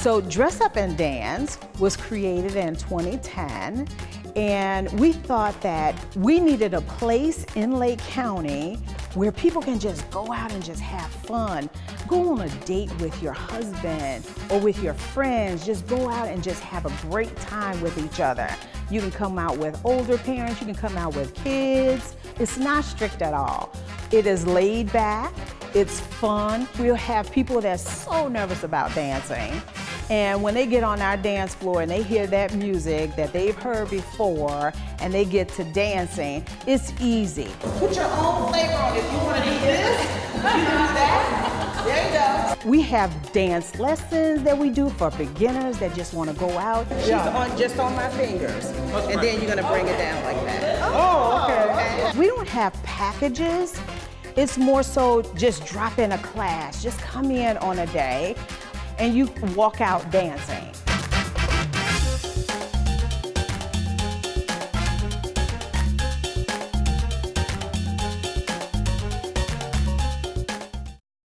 So Dress Up and Dance was created in 2010, and we thought that we needed a place in Lake County where people can just go out and just have fun. Go on a date with your husband or with your friends. Just go out and just have a great time with each other. You can come out with older parents, you can come out with kids. It's not strict at all. It is laid back, it's fun. We'll have people that's so nervous about dancing. And when they get on our dance floor and they hear that music that they've heard before and they get to dancing, it's easy. Put your own flavor on it. If you want to do this, you can do that. There you go. We have dance lessons that we do for beginners that just want to go out. She's just on my fingers. And then you're going to bring it down like that. Oh, okay. We don't have packages. It's more so just drop in a class. Just come in on a day and you walk out dancing.